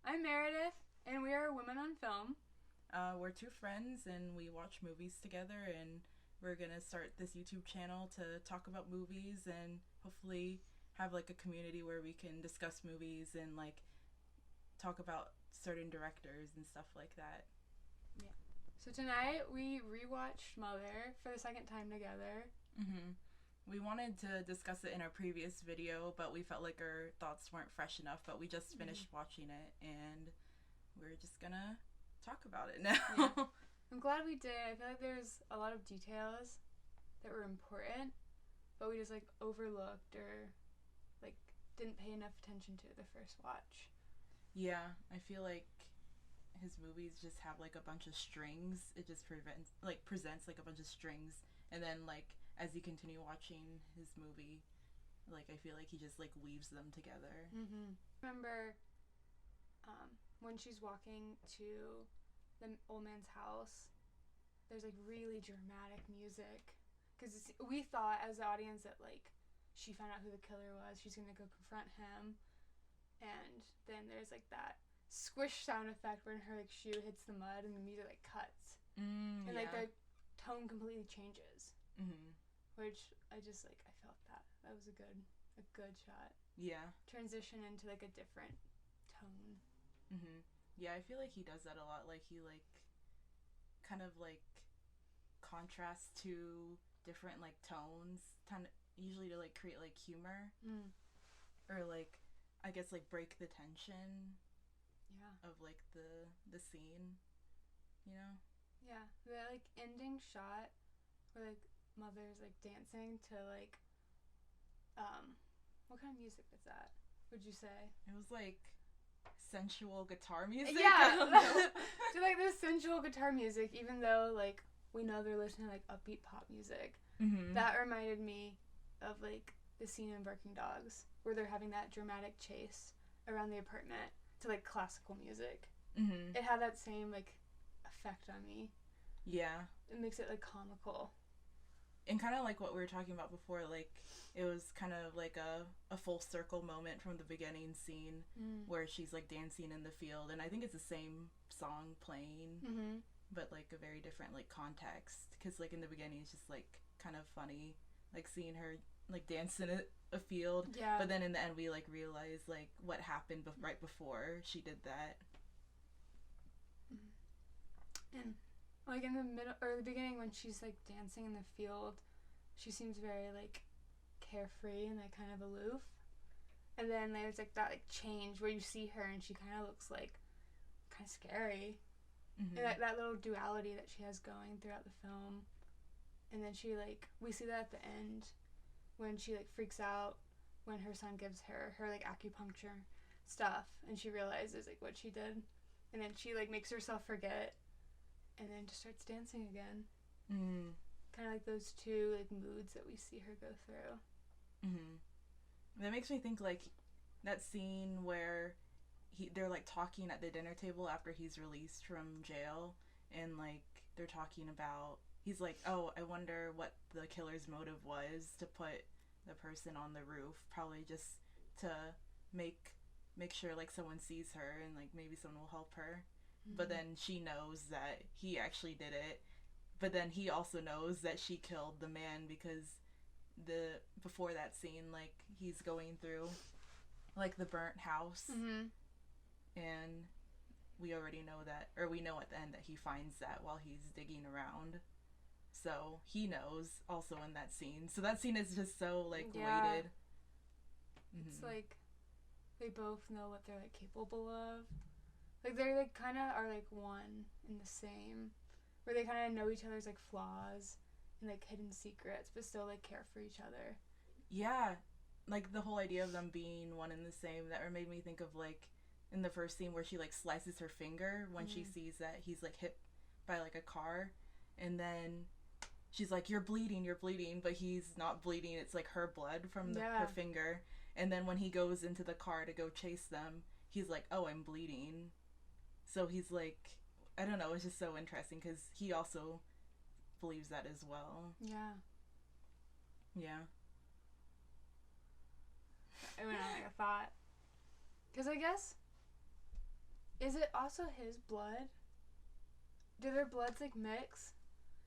I'm Meredith, and we are Women on Film. We're two friends, and we watch movies together, and we're gonna start this YouTube channel to talk about movies and hopefully have like a community where we can discuss movies and like talk about certain directors and stuff like that. Yeah. So tonight we rewatched Mother for the second time together. We wanted to discuss it in our previous video, but we felt like our thoughts weren't fresh enough, but we just finished watching it, and we're just gonna talk about it now. Yeah. I'm glad we did. I feel like there's a lot of details that were important, but we just like overlooked or like didn't pay enough attention to the first watch. Yeah, I feel like his movies just have like a bunch of strings. It just presents like a bunch of strings, and then like as you continue watching his movie, like I feel like he just like weaves them together. Remember when she's walking to the old man's house, there's like really dramatic music, because we thought as the audience that like she found out who the killer was, she's gonna go confront him, and then there's like that squish sound effect when her like shoe hits the mud and the music like cuts, and like the tone completely changes. Which I just like, I felt that was a good shot. Yeah. Transition into like a different tone. Yeah, I feel like he does that a lot. Like he like kind of like contrasts to different like tones, usually to like create like humor, or like I guess like break the tension. Yeah. Of like the scene, you know. Yeah, the like ending shot where like Mother's like dancing to like what kind of music was that, would you say? It was like sensual guitar music. Yeah. So like this sensual guitar music, even though like we know they're listening to like upbeat pop music, that reminded me of like the scene in Barking Dogs where they're having that dramatic chase around the apartment to like classical music. It had that same like effect on me. Yeah. It makes it like comical. And kind of like what we were talking about before, like it was kind of like a full circle moment from the beginning scene where she's like dancing in the field, and I think it's the same song playing, but like a very different like context, because like in the beginning it's just like kind of funny, like seeing her like dance in a field, but then in the end we like realize like what happened right before she did that. And like in the middle or the beginning when she's like dancing in the field, she seems very like carefree and like kind of aloof. And then there's like that like change where you see her and she kind of looks like kind of scary. And that little duality that she has going throughout the film. And then she like, we see that at the end when she like freaks out when her son gives her like acupuncture stuff and she realizes like what she did. And then she like makes herself forget and then just starts dancing again. Kind of like those two like moods that we see her go through. That makes me think like that scene where they're like talking at the dinner table after he's released from jail, and like they're talking about, he's like, oh, I wonder what the killer's motive was to put the person on the roof, probably just to make sure like someone sees her and like maybe someone will help her. But then she knows that he actually did it. But then he also knows that she killed the man, because before that scene, like he's going through like the burnt house, and we already know that, or we know at the end that he finds that while he's digging around. So he knows also in that scene. So that scene is just so like weighted. It's like they both know what they're like capable of. Like, they're, like, kind of are, like, one and the same. Where they kind of know each other's, like, flaws and, like, hidden secrets, but still, like, care for each other. Yeah. Like, the whole idea of them being one and the same, that made me think of, like, in the first scene where she, like, slices her finger when she sees that he's, like, hit by, like, a car. And then she's like, you're bleeding, but he's not bleeding. It's like her blood from her finger. And then when he goes into the car to go chase them, he's like, oh, I'm bleeding. So he's like, I don't know, it's just so interesting because he also believes that as well. Yeah. Yeah. I went on like a thought. Because I guess, is it also his blood? Do their bloods like mix?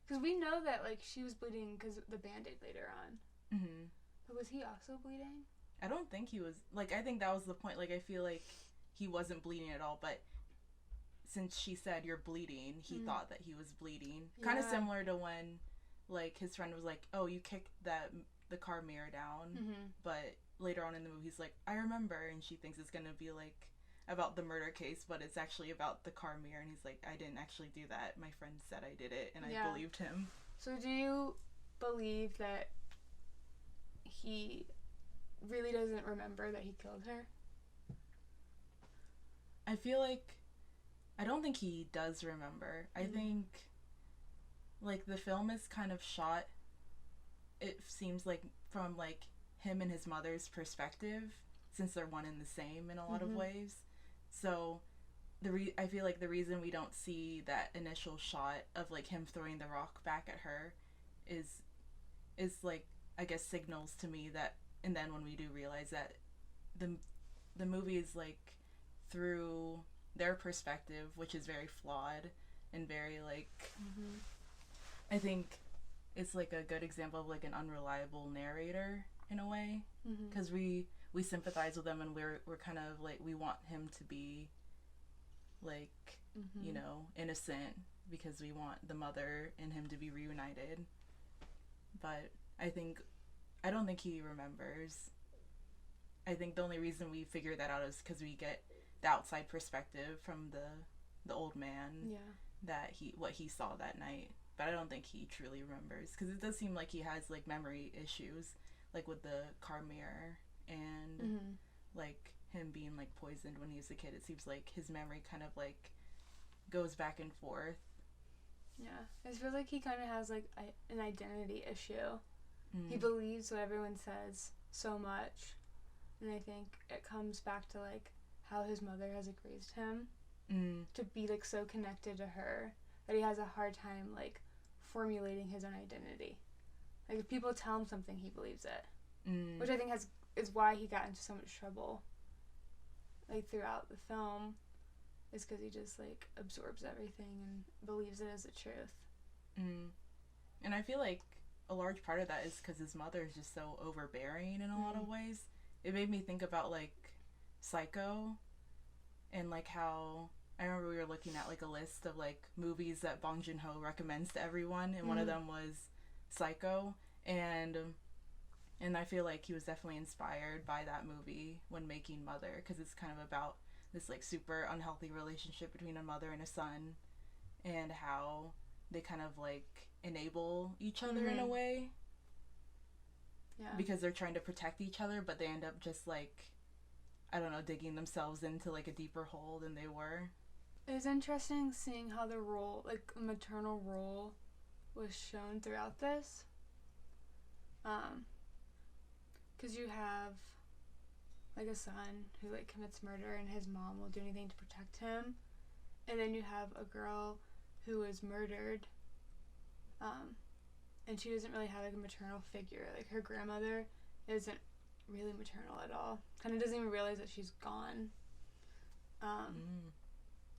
Because we know that like she was bleeding because of the Band-Aid later on. Mm-hmm. But was he also bleeding? I don't think he was. Like, I think that was the point. Like, I feel like he wasn't bleeding at all, but since she said you're bleeding, he thought that he was bleeding. Kind of similar to when, like, his friend was like, oh, you kicked the car mirror down. Mm-hmm. But later on in the movie, he's like, I remember. And she thinks it's going to be, like, about the murder case, but it's actually about the car mirror. And he's like, I didn't actually do that. My friend said I did it, and I believed him. So do you believe that he really doesn't remember that he killed her? I feel like, I don't think he does remember. I think, like, the film is kind of shot, it seems like, from, like, him and his mother's perspective, since they're one and the same in a lot of ways. So, I feel like the reason we don't see that initial shot of, like, him throwing the rock back at her is like, I guess, signals to me that, and then when we do realize that the movie is, like, through their perspective, which is very flawed and very, like, I think it's, like, a good example of, like, an unreliable narrator in a way, because we sympathize with him, and we're kind of, like, we want him to be, like, you know, innocent, because we want the mother and him to be reunited. But I don't think he remembers. I think the only reason we figure that out is because we get the outside perspective from the old man, that what he saw that night. But I don't think he truly remembers, because it does seem like he has, like, memory issues, like with the car mirror and like him being, like, poisoned when he was a kid. It seems like his memory kind of, like, goes back and forth. Yeah, I feel like he kind of has, like, an identity issue. He believes what everyone says so much, and I think it comes back to, like, how his mother has, like, raised him to be, like, so connected to her that he has a hard time, like, formulating his own identity. Like, if people tell him something, he believes it, which I think is why he got into so much trouble, like, throughout the film, is because he just, like, absorbs everything and believes it as the truth. And I feel like a large part of that is because his mother is just so overbearing in a lot of ways. It made me think about, like, Psycho, and, like, how I remember we were looking at, like, a list of, like, movies that Bong Joon Ho recommends to everyone, and one of them was Psycho, and I feel like he was definitely inspired by that movie when making Mother, because it's kind of about this, like, super unhealthy relationship between a mother and a son, and how they kind of, like, enable each other in a way, because they're trying to protect each other, but they end up just, like, I don't know, digging themselves into, like, a deeper hole than they were. It was interesting seeing how the role, like, maternal role was shown throughout this. Because you have, like, a son who, like, commits murder, and his mom will do anything to protect him. And then you have a girl who was murdered, and she doesn't really have, like, a maternal figure. Like, her grandmother isn't really maternal at all. Kind of doesn't even realize that she's gone.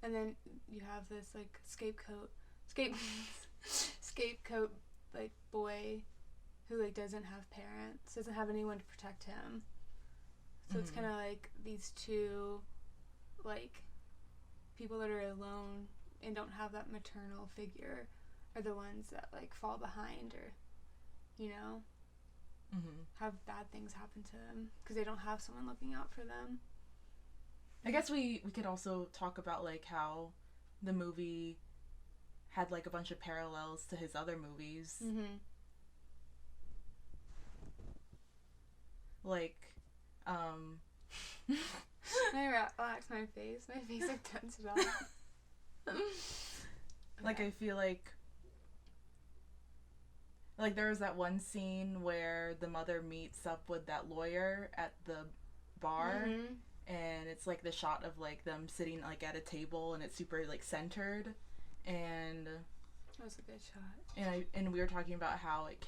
And then you have this, like, scapegoat, like, boy who, like, doesn't have parents, doesn't have anyone to protect him. So it's kind of like these two, like, people that are alone and don't have that maternal figure are the ones that, like, fall behind, or, you know, have bad things happen to them because they don't have someone looking out for them. I guess we could also talk about, like, how the movie had, like, a bunch of parallels to his other movies. Like, I relax my face. My face, like, tensed up. Like, I feel like Like, there was that one scene where the mother meets up with that lawyer at the bar, and it's, like, the shot of, like, them sitting, like, at a table, and it's super, like, centered, and... That was a good shot. And we were talking about how it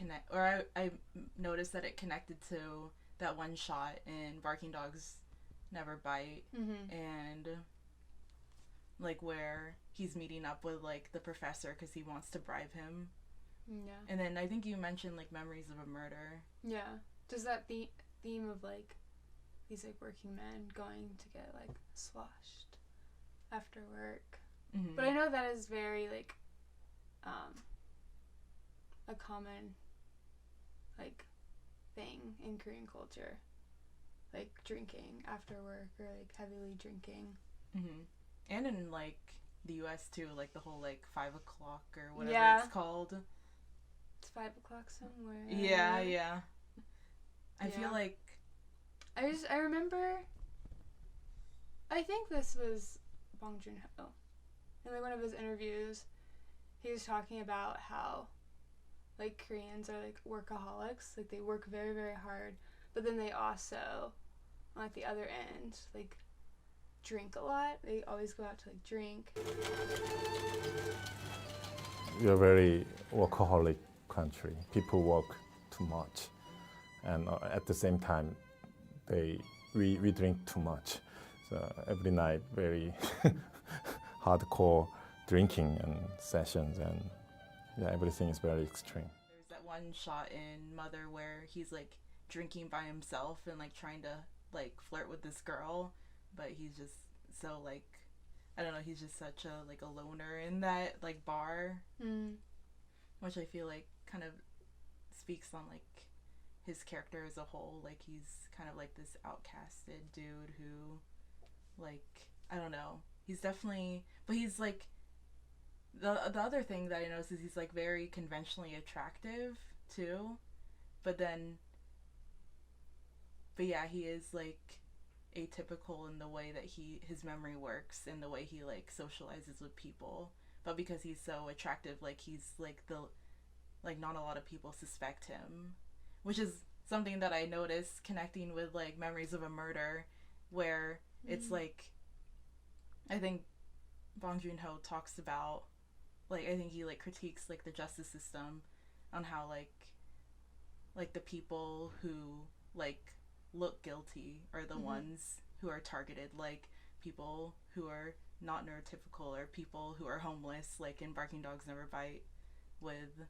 I noticed that it connected to that one shot in Barking Dogs Never Bite, and, like, where he's meeting up with, like, the professor because he wants to bribe him. Yeah. And then I think you mentioned, like, Memories of a Murder. Yeah. Does that theme of, like, these, like, working men going to get, like, sloshed after work. But I know that is very, like, a common, like, thing in Korean culture. Like, drinking after work or, like, heavily drinking. And in, like, the U.S. too, like, the whole, like, 5 o'clock or whatever it's called. It's 5 o'clock somewhere. Yeah. I feel like... I remember... I think this was Bong Joon Ho. In, like, one of his interviews, he was talking about how, like, Koreans are, like, workaholics. Like, they work very, very hard. But then they also, on, like, the other end, like, drink a lot. They always go out to, like, drink. We're a very workaholic country. People work too much. And at the same time, we drink too much. So every night, very hardcore drinking and sessions, and everything is very extreme. There's that one shot in Mother where he's, like, drinking by himself and, like, trying to, like, flirt with this girl, but he's just so, like, I don't know, he's just such a, like, a loner in that, like, bar, which I feel like kind of speaks on, like, his character as a whole. Like, he's kind of like this outcasted dude who, like, I don't know, he's definitely, but he's, like, the other thing that I noticed is he's, like, very conventionally attractive too, but yeah, he is, like, atypical in the way that his memory works and the way he, like, socializes with people. But because he's so attractive, like, he's, like, not a lot of people suspect him, which is something that I noticed connecting with, like, Memories of a Murder, where it's, like, I think Bong Joon Ho talks about, like, I think he, like, critiques, like, the justice system on how, like, the people who, like, look guilty are the ones who are targeted, like, people who are not neurotypical or people who are homeless, like in Barking Dogs Never Bite, with,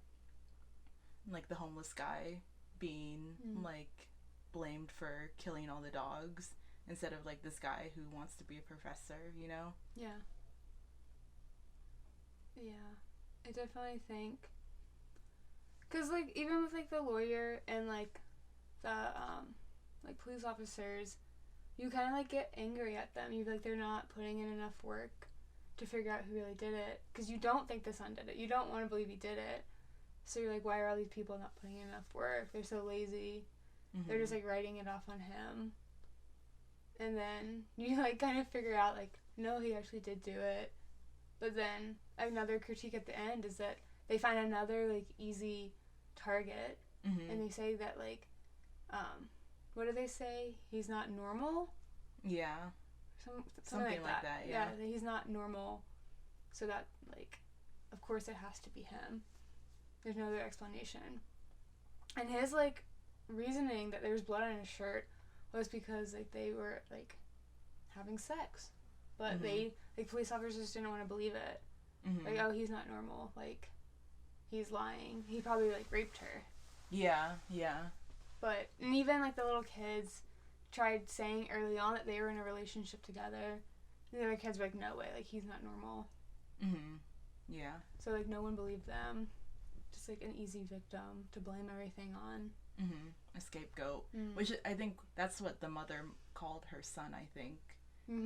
like, the homeless guy being like blamed for killing all the dogs instead of, like, this guy who wants to be a professor, you know? Yeah, I definitely think, because, like, even with, like, the lawyer and, like, the like, police officers, you kind of, like, get angry at them. You're like, they're not putting in enough work to figure out who really did it, because you don't think the son did it. You don't want to believe he did it. So you're like, why are all these people not putting in enough work? They're so lazy. They're just, like, writing it off on him. And then you, like, kind of figure out, like, no, he actually did do it. But then another critique at the end is that they find another, like, easy target. And they say that, like, what do they say? He's not normal? Yeah. Something like that, yeah. Yeah, he's not normal. So that, like, of course it has to be him. There's no other explanation. And his, like, reasoning that there was blood on his shirt was because, like, they were, like, having sex. But they, like, police officers didn't want to believe it. Like, oh, he's not normal. Like, he's lying. He probably, like, raped her. Yeah. But, and even, like, the little kids tried saying early on that they were in a relationship together. And the other kids were like, no way, like, he's not normal. Yeah. So, like, no one believed them. Just, like, an easy victim to blame everything on. A scapegoat. Which I think that's what the mother called her son, I think.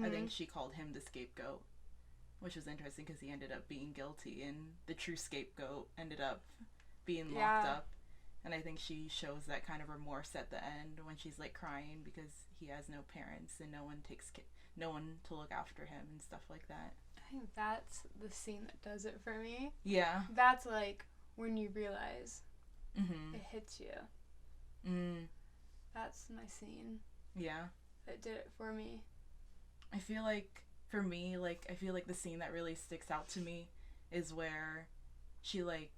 I think she called him the scapegoat. Which was interesting because he ended up being guilty and the true scapegoat ended up being locked up. And I think she shows that kind of remorse at the end when she's, like, crying because he has no parents and no one to look after him and stuff like that. I think that's the scene that does it for me. Yeah. That's, like, when you realize It hits you. That's my scene. Yeah. That did it for me. I feel like, for me, like, I feel like the scene that really sticks out to me is where she, like,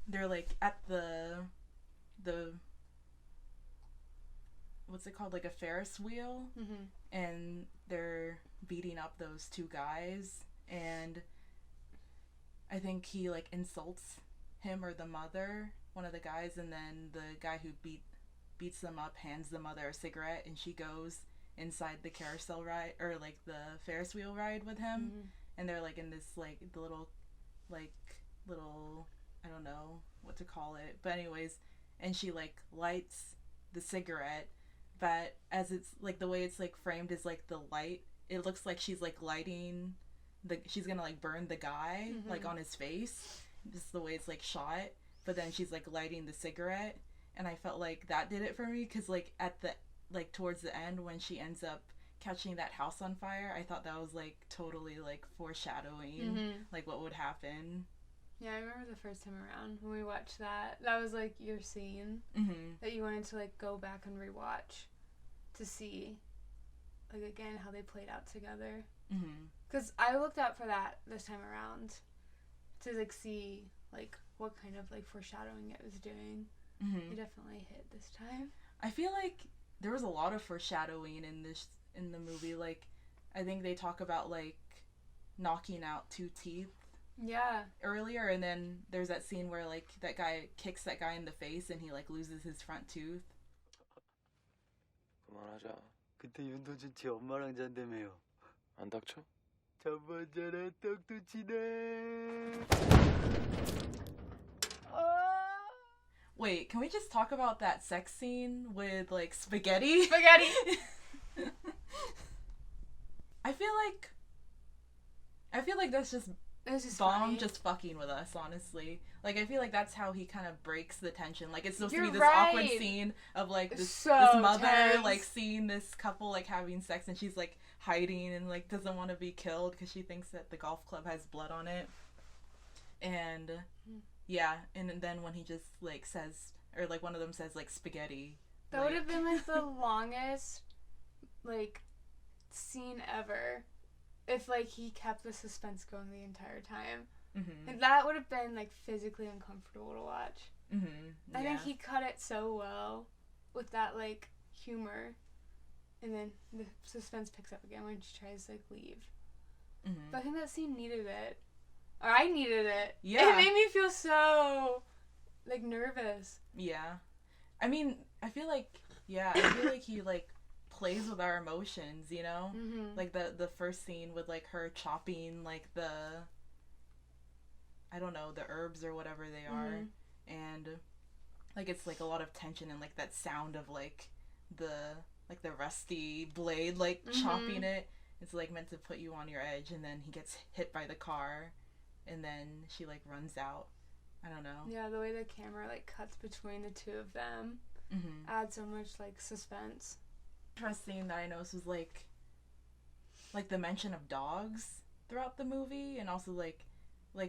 they're, like, at the what's it called, like a Ferris wheel, and they're beating up those two guys, and I think he, like, insults him or the mother, one of the guys, and then the guy who beats them up hands the mother a cigarette, and she goes inside the carousel ride, or, like, the Ferris wheel ride with him, and they're, like, in this, like, the little, I don't know what to call it, but anyways, and she, like, lights the cigarette, but as it's, like, the way it's, like, framed is, like, the light, it looks like she's, like, lighting she's gonna, like, burn the guy, like, on his face, just the way it's, like, shot, but then she's, like, lighting the cigarette, and I felt like that did it for me, because, like, at the, like, towards the end, when she ends up catching that house on fire, I thought that was, like, totally, like, foreshadowing, like, what would happen. Yeah, I remember the first time around when we watched that. That was, like, your scene that you wanted to, like, go back and rewatch to see, like, again, how they played out together. Because I looked out for that this time around to, like, see, like, what kind of, like, foreshadowing it was doing. It definitely hit this time. I feel like there was a lot of foreshadowing in the movie. Like, I think they talk about, like, knocking out 2 teeth. Yeah. Earlier, and then there's that scene where, like, that guy kicks that guy in the face and he, like, loses his front tooth. 그만하자. 그때 윤도준 지 엄마랑 잔다며요. 안 닥쳐? 잠만자라 떡도 치네. Wait, can we just talk about that sex scene with, like, spaghetti? Spaghetti! I feel like that's just Bong funny. just fucking with us, honestly. Like, I feel like that's how he kind of breaks the tension. Like, it's supposed You're to be this right. awkward scene of, like, this mother, tense. like, seeing this couple, like, having sex, and she's, like, hiding and, like, doesn't want to be killed because she thinks that the golf club has blood on it. And, yeah, and then when he just, like, says, or, like, one of them says, like, spaghetti. That would have been, like, the longest, like, scene ever. If, like, he kept the suspense going the entire time. And that would have been, like, physically uncomfortable to watch. I think he cut it so well with that, like, humor. And then the suspense picks up again when she tries to, like, leave. But I think that scene needed it. Or I needed it. Yeah. It made me feel so, like, nervous. Yeah. I mean, I feel like he, like, plays with our emotions, you know? Like, the first scene with, like, her chopping, like, the herbs or whatever they are. And, like, it's, like, a lot of tension and, like, that sound of, like, the rusty blade, like, chopping it. It's, like, meant to put you on your edge, and then he gets hit by the car, and then she, like, runs out. I don't know. Yeah, the way the camera, like, cuts between the two of them adds so much, like, suspense. Interesting that I noticed was, like, the mention of dogs throughout the movie, and also, like,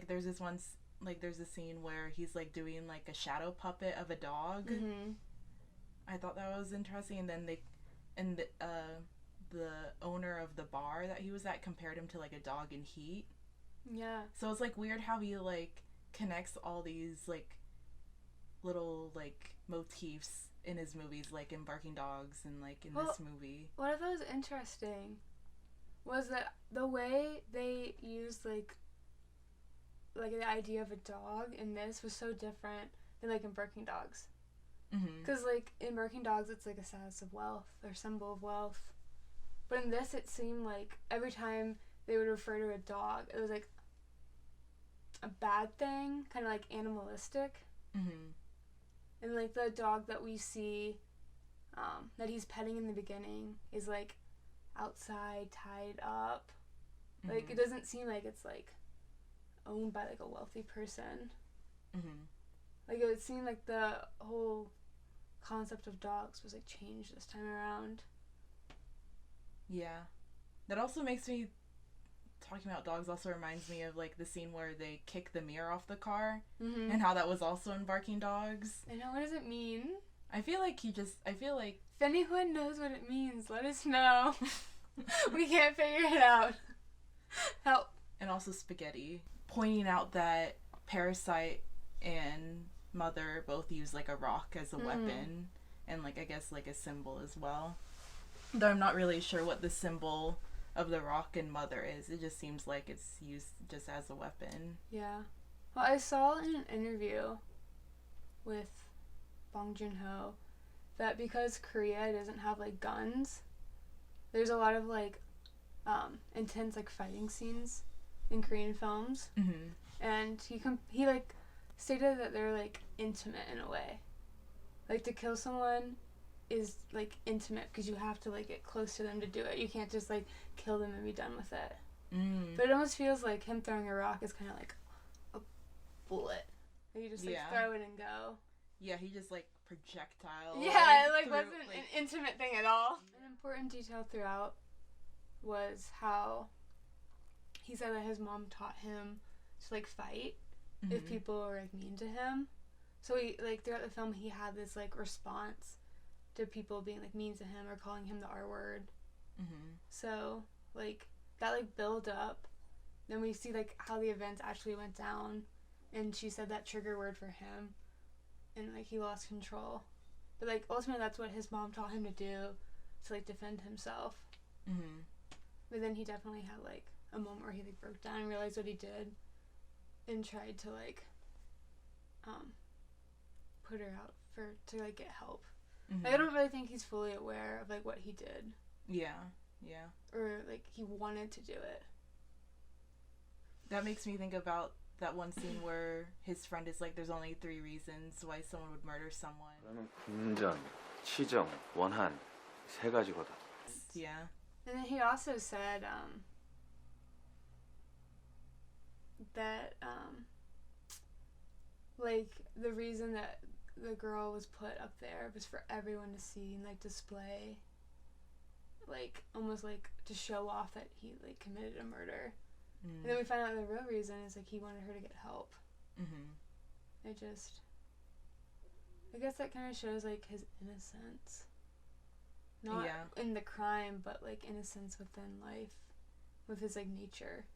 there's this one, like, there's a scene where he's, like, doing, like, a shadow puppet of a dog. I thought that was interesting, and then the owner of the bar that he was at compared him to, like, a dog in Heat. Yeah. So it's, like, weird how he, like, connects all these, like, little, like, motifs in his movies, like in Barking Dogs and, like, in this movie. What I thought was interesting was that the way they used, like the idea of a dog in this was so different than, like, in Barking Dogs. Because, like, in Barking Dogs, it's, like, a status of wealth or symbol of wealth. But in this, it seemed like every time they would refer to a dog, it was, like, a bad thing, kind of, like, animalistic. And, like, the dog that we see that he's petting in the beginning is, like, outside, tied up. Like, it doesn't seem like it's, like, owned by, like, a wealthy person. Like, it would seem like the whole concept of dogs was, like, changed this time around. Yeah. That also makes me talking about dogs also reminds me of like the scene where they kick the mirror off the car, and how that was also in Barking Dogs. I know, what does it mean? I feel like if anyone knows what it means, let us know. We can't figure it out. Help. And also Spaghetti, pointing out that Parasite and Mother both use like a rock as a weapon, and like I guess like a symbol as well. Though I'm not really sure what the symbol of the rock and Mother is. It just seems like it's used just as a weapon. Yeah. Well, I saw in an interview with Bong Joon Ho that because Korea doesn't have like guns, there's a lot of like intense like fighting scenes in Korean films, and he like stated that they're like intimate in a way. Like to kill someone is like intimate because you have to like get close to them to do it. You can't just like kill them and be done with it. But it almost feels like him throwing a rock is kind of like a bullet. Like you just like throw it and go. Yeah, he just like projectile. Yeah, it like wasn't an intimate thing at all. An important detail throughout was how he said that his mom taught him to like fight if people were like mean to him. So he like throughout the film he had this like response to people being like mean to him or calling him the R word. So like that like build up. Then we see like how the events actually went down, and she said that trigger word for him, and like he lost control. But like ultimately that's what his mom taught him to do, to like defend himself. But then he definitely had like a moment where he like broke down and realized what he did, and tried to like put her out to like get help. Like, I don't really think he's fully aware of like what he did. Yeah. Or like he wanted to do it. That makes me think about that one scene where his friend is like, there's only 3 reasons why someone would murder someone. 금전, 치정, 원한 3 가지거든. Yeah. And then he also said that like the reason that the girl was put up there was for everyone to see and like display, like almost like to show off that he like committed a murder. And then we find out the real reason is like he wanted her to get help. I guess that kind of shows like his innocence, not in the crime, but like innocence within life, with his like nature.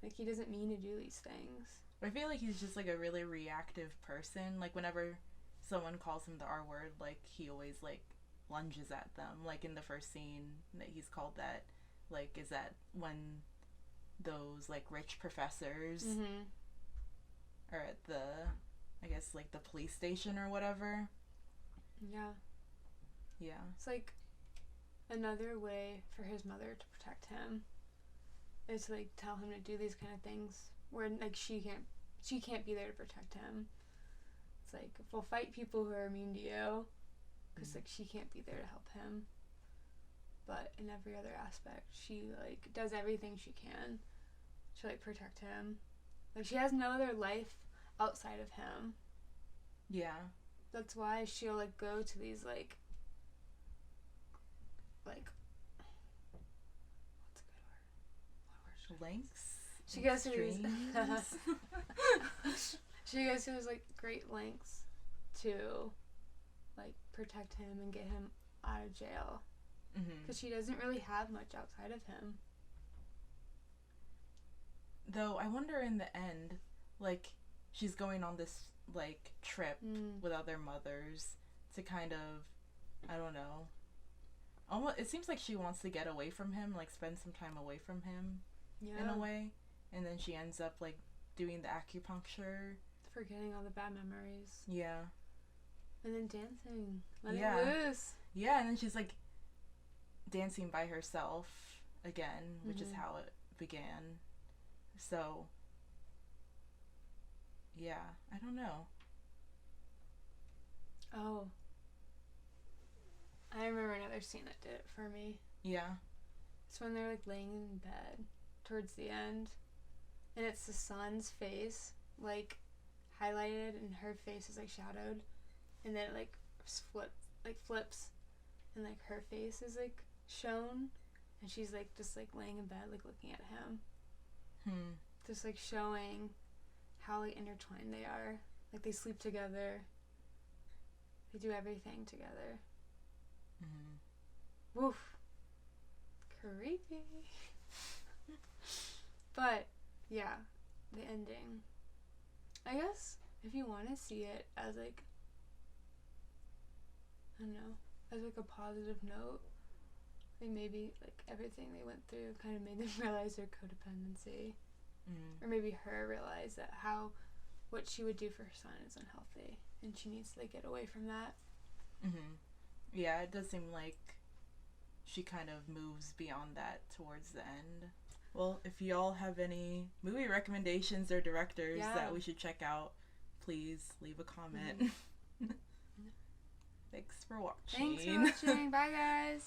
Like he doesn't mean to do these things. I feel like he's just like a really reactive person. Like whenever someone calls him the R word, like he always like lunges at them. Like in the first scene that he's called that, like is that when those like rich professors are at the, I guess like the police station or whatever. Yeah. It's like another way for his mother to protect him is to like tell him to do these kind of things where like she can't be there to protect him. It's like, we'll fight people who are mean to you because like she can't be there to help him. But in every other aspect, she like does everything she can to like protect him. Like she has no other life outside of him. Yeah. That's why she'll like go to these like what's a good word? Lengths? She goes to these she goes to those like great lengths to like protect him and get him out of jail. Because she doesn't really have much outside of him. Though I wonder in the end, like she's going on this like trip with other mothers to kind of, I don't know, almost it seems like she wants to get away from him, like spend some time away from him in a way, and then she ends up like doing the acupuncture, forgetting all the bad memories. Yeah. And then dancing, letting it loose. Yeah, and then she's like dancing by herself again, which is how it began. So, yeah, I don't know. Oh. I remember another scene that did it for me. Yeah. It's when they're like laying in bed towards the end, and it's the sun's face like highlighted and her face is like shadowed, and then it like flips and like her face is like shown, and she's like just like laying in bed like looking at him. Just like showing how like intertwined they are. Like they sleep together. They do everything together. Woof. Creepy. But yeah, the ending. I guess if you want to see it as like, I don't know, as like a positive note, like maybe like everything they went through kind of made them realize their codependency. Or maybe her realize that what she would do for her son is unhealthy and she needs to like get away from that. Yeah, it does seem like she kind of moves beyond that towards the end. Well, if y'all have any movie recommendations or directors that we should check out, please leave a comment. Thanks for watching. Thanks for watching. Bye, guys.